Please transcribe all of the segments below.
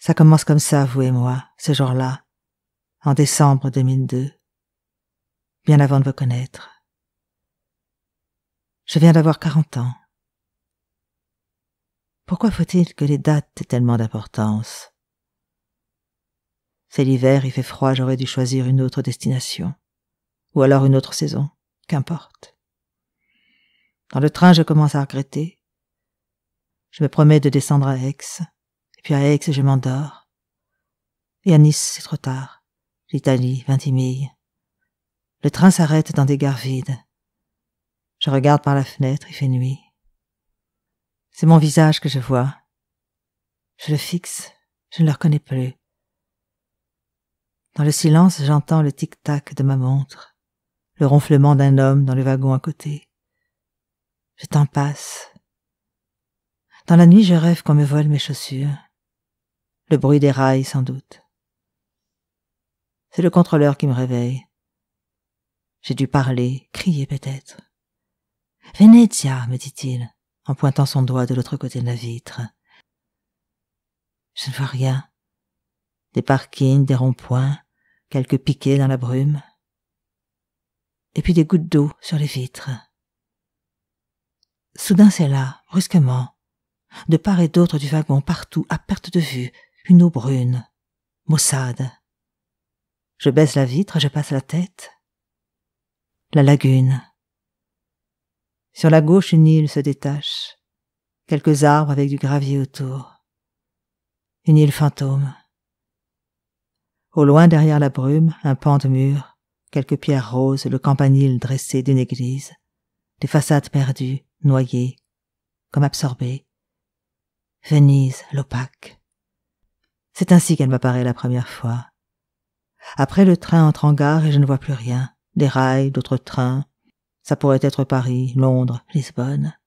Ça commence comme ça, vous et moi, ce jour-là, en décembre 2002, bien avant de vous connaître. Je viens d'avoir 40 ans. Pourquoi faut-il que les dates aient tellement d'importance? C'est l'hiver, il fait froid, j'aurais dû choisir une autre destination. Ou alors une autre saison, qu'importe. Dans le train, je commence à regretter. Je me promets de descendre à Aix, et puis à Aix, je m'endors. Et à Nice, c'est trop tard. L'Italie, Vintimille. Le train s'arrête dans des gares vides. Je regarde par la fenêtre, il fait nuit. C'est mon visage que je vois. Je le fixe, je ne le reconnais plus. Dans le silence, j'entends le tic-tac de ma montre, le ronflement d'un homme dans le wagon à côté. Le temps passe. Dans la nuit, je rêve qu'on me vole mes chaussures. Le bruit des rails, sans doute. C'est le contrôleur qui me réveille. J'ai dû parler, crier peut-être. « Venezia !» me dit-il, en pointant son doigt de l'autre côté de la vitre. Je ne vois rien. Des parkings, des ronds-points, quelques piquets dans la brume. Et puis des gouttes d'eau sur les vitres. Soudain c'est là, brusquement, de part et d'autre du wagon, partout, à perte de vue, une eau brune, maussade. Je baisse la vitre, je passe la tête. La lagune. Sur la gauche, une île se détache. Quelques arbres avec du gravier autour. Une île fantôme. Au loin, derrière la brume, un pan de mur, quelques pierres roses, le campanile dressé d'une église, des façades perdues, noyées, comme absorbées. Venise, l'opaque. C'est ainsi qu'elle m'apparaît la première fois. Après, le train entre en gare et je ne vois plus rien. Des rails, d'autres trains. Ça pourrait être Paris, Londres, Lisbonne.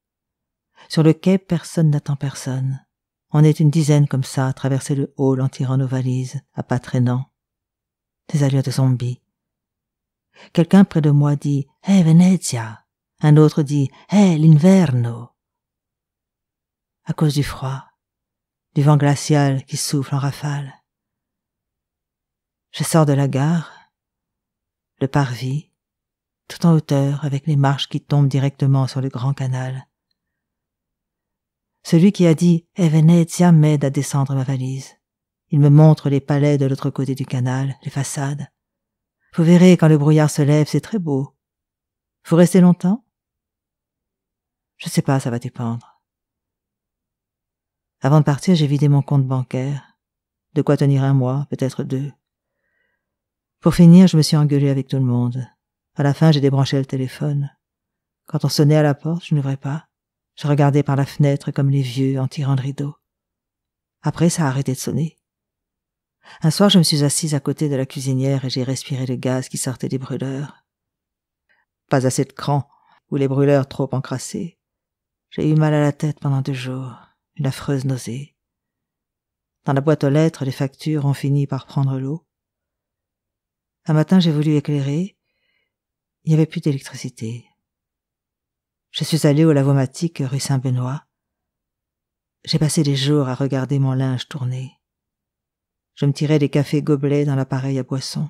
Sur le quai, personne n'attend personne. On est une dizaine comme ça à traverser le hall en tirant nos valises, à pas traînants. Des allures de zombies. Quelqu'un près de moi dit « Hey, Venezia !» Un autre dit « Hey, l'inverno !» À cause du froid, du vent glacial qui souffle en rafale. Je sors de la gare, le parvis, tout en hauteur avec les marches qui tombent directement sur le grand canal. Celui qui a dit « Hey, Venezia » m'aide à descendre ma valise. Il me montre les palais de l'autre côté du canal, les façades. Vous verrez, quand le brouillard se lève, c'est très beau. Vous restez longtemps? Je sais pas, ça va dépendre. Avant de partir, j'ai vidé mon compte bancaire. De quoi tenir un mois, peut-être 2. Pour finir, je me suis engueulé avec tout le monde. À la fin, j'ai débranché le téléphone. Quand on sonnait à la porte, je n'ouvrais pas. Je regardais par la fenêtre comme les vieux en tirant le rideau. Après, ça a arrêté de sonner. Un soir, je me suis assise à côté de la cuisinière et j'ai respiré le gaz qui sortait des brûleurs. Pas assez de cran, ou les brûleurs trop encrassés. J'ai eu mal à la tête pendant 2 jours, une affreuse nausée. Dans la boîte aux lettres, les factures ont fini par prendre l'eau. Un matin, j'ai voulu éclairer. Il n'y avait plus d'électricité. Je suis allée au Lavomatique rue Saint-Benoît. J'ai passé des jours à regarder mon linge tourner. Je me tirais des cafés gobelets dans l'appareil à boisson.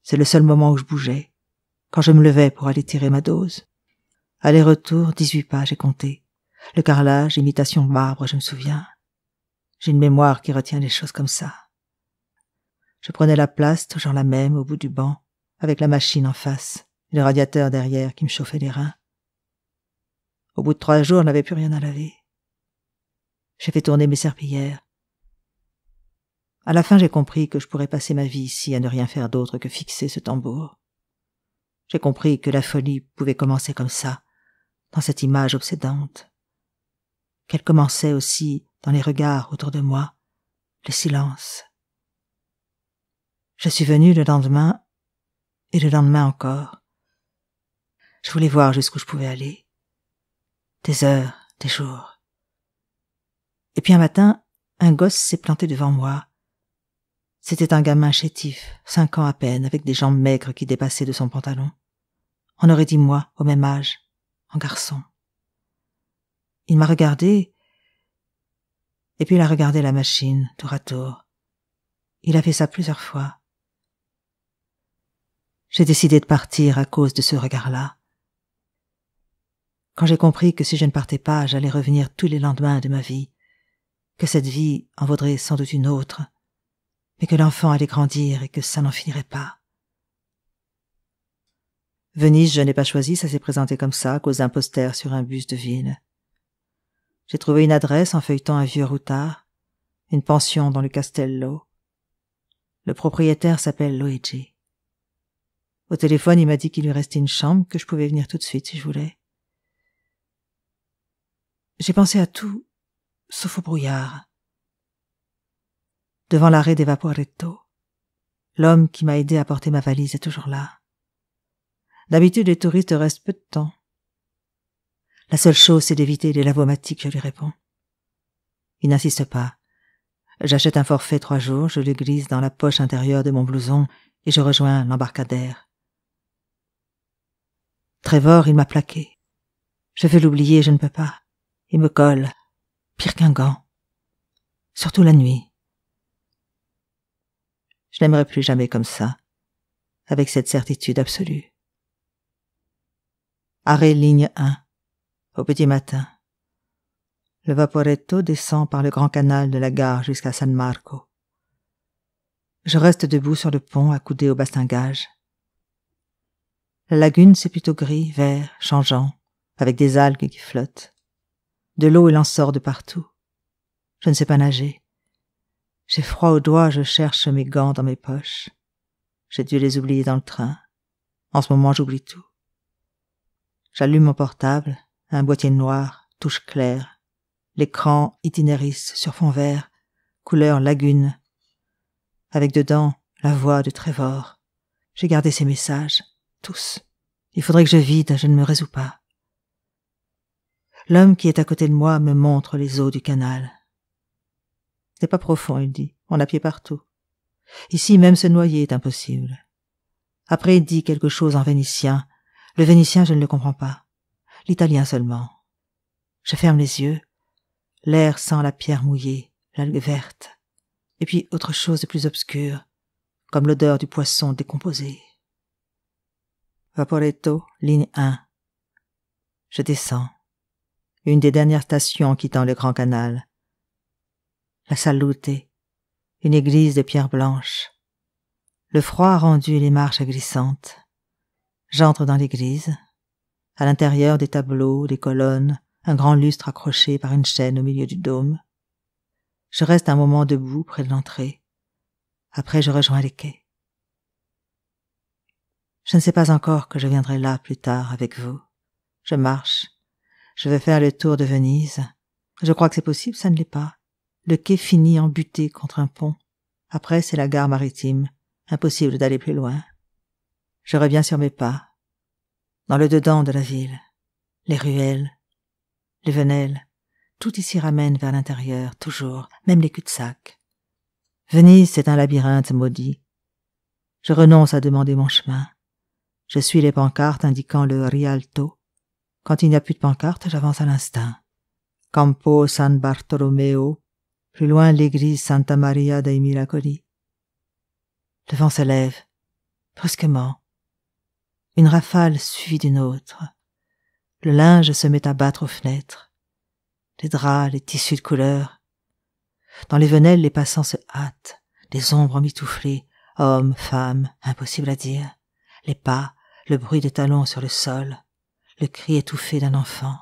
C'est le seul moment où je bougeais, quand je me levais pour aller tirer ma dose. Aller-retour, 18 pas, j'ai compté. Le carrelage, imitation marbre, je me souviens. J'ai une mémoire qui retient les choses comme ça. Je prenais la place, toujours la même, au bout du banc, avec la machine en face, et le radiateur derrière qui me chauffait les reins. Au bout de 3 jours, je n'avais plus rien à laver. J'ai fait tourner mes serpillières. À la fin, j'ai compris que je pourrais passer ma vie ici à ne rien faire d'autre que fixer ce tambour. J'ai compris que la folie pouvait commencer comme ça, dans cette image obsédante. Qu'elle commençait aussi dans les regards autour de moi, le silence. Je suis venue le lendemain, et le lendemain encore. Je voulais voir jusqu'où je pouvais aller. Des heures, des jours. Et puis un matin, un gosse s'est planté devant moi. C'était un gamin chétif, 5 ans à peine, avec des jambes maigres qui dépassaient de son pantalon. On aurait dit moi, au même âge, en garçon. Il m'a regardé, Et puis il a regardé la machine, tour à tour. Il a fait ça plusieurs fois. J'ai décidé de partir à cause de ce regard-là. Quand j'ai compris que si je ne partais pas, j'allais revenir tous les lendemains de ma vie, que cette vie en vaudrait sans doute une autre, mais que l'enfant allait grandir et que ça n'en finirait pas. Venise, je n'ai pas choisi, ça s'est présenté comme ça, à cause d'un poster sur un bus de ville. J'ai trouvé une adresse en feuilletant un vieux routard, une pension dans le Castello. Le propriétaire s'appelle Luigi. Au téléphone, il m'a dit qu'il lui restait une chambre, que je pouvais venir tout de suite si je voulais. J'ai pensé à tout, sauf au brouillard. Devant l'arrêt des Vaporetto, l'homme qui m'a aidé à porter ma valise est toujours là. D'habitude, les touristes restent peu de temps. La seule chose, c'est d'éviter les lavomatiques, je lui réponds. Il n'insiste pas. J'achète un forfait 3 jours, je le glisse dans la poche intérieure de mon blouson et je rejoins l'embarcadère. Trevor, il m'a plaqué. Je veux l'oublier, je ne peux pas. Il me colle, pire qu'un gant. Surtout la nuit. Je n'aimerais plus jamais comme ça, avec cette certitude absolue. Arrêt ligne 1, au petit matin. Le Vaporetto descend par le grand canal de la gare jusqu'à San Marco. Je reste debout sur le pont, accoudé au bastingage. La lagune, c'est plutôt gris, vert, changeant, avec des algues qui flottent. De l'eau, il en sort de partout. Je ne sais pas nager. J'ai froid aux doigts, je cherche mes gants dans mes poches. J'ai dû les oublier dans le train. En ce moment, j'oublie tout. J'allume mon portable, un boîtier noir, touche claire. L'écran itinéris sur fond vert, couleur lagune. Avec dedans la voix de Trevor. J'ai gardé ses messages, tous. Il faudrait que je vide, je ne me résous pas. L'homme qui est à côté de moi me montre les eaux du canal. C'est pas profond, il dit, on a pied partout. Ici, même se noyer est impossible. Après, il dit quelque chose en vénitien. Le vénitien, je ne le comprends pas. L'italien seulement. Je ferme les yeux. L'air sent la pierre mouillée, l'algue verte. Et puis autre chose de plus obscur, comme l'odeur du poisson décomposé. Vaporetto, ligne 1. Je descends. Une des dernières stations en quittant le grand canal. La Salute, une église de pierre blanche. Le froid a rendu les marches glissantes. J'entre dans l'église. À l'intérieur, des tableaux, des colonnes, un grand lustre accroché par une chaîne au milieu du dôme. Je reste un moment debout près de l'entrée. Après, je rejoins les quais. Je ne sais pas encore que je viendrai là plus tard avec vous. Je marche. Je vais faire le tour de Venise. Je crois que c'est possible, ça ne l'est pas. Le quai finit en butée contre un pont. Après, c'est la gare maritime. Impossible d'aller plus loin. Je reviens sur mes pas. Dans le dedans de la ville. Les ruelles, les venelles, tout ici ramène vers l'intérieur, toujours, même les cul-de-sac. Venise, c'est un labyrinthe maudit. Je renonce à demander mon chemin. Je suis les pancartes indiquant le Rialto. Quand il n'y a plus de pancarte, j'avance à l'instinct. Campo San Bartolomeo, plus loin l'église Santa Maria dei Miracoli. Le vent se lève, brusquement. Une rafale suivie d'une autre. Le linge se met à battre aux fenêtres. Les draps, les tissus de couleur. Dans les venelles, les passants se hâtent. Des ombres mitouflées, hommes, femmes, impossible à dire. Les pas, le bruit des talons sur le sol, le cri étouffé d'un enfant.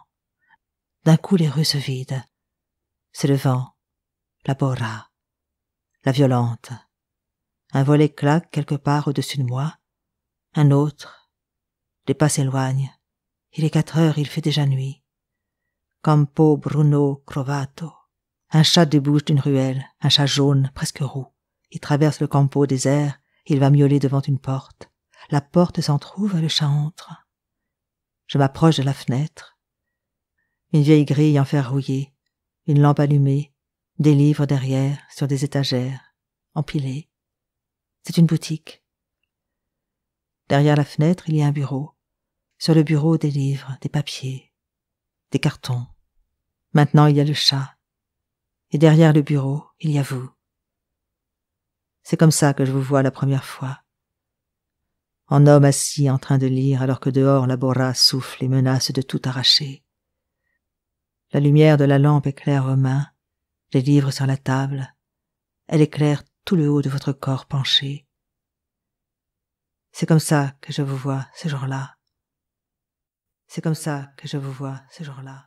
D'un coup, les rues se vident. C'est le vent, la bora, la violente. Un volet claque quelque part au-dessus de moi. Un autre. Les pas s'éloignent. Il est 4 heures, il fait déjà nuit. Campo Bruno Crovato. Un chat débouche d'une ruelle, un chat jaune, presque roux. Il traverse le campo désert, il va miauler devant une porte. La porte s'entr'ouvre et le chat entre. Je m'approche de la fenêtre. Une vieille grille en fer rouillé, une lampe allumée, des livres derrière, sur des étagères, empilés. C'est une boutique. Derrière la fenêtre, il y a un bureau. Sur le bureau, des livres, des papiers, des cartons. Maintenant, il y a le chat. Et derrière le bureau, il y a vous. C'est comme ça que je vous vois la première fois. En homme assis en train de lire alors que dehors la borra souffle et menace de tout arracher. La lumière de la lampe éclaire vos mains, les livres sur la table. Elle éclaire tout le haut de votre corps penché. C'est comme ça que je vous vois ce jour-là. C'est comme ça que je vous vois ce jour-là.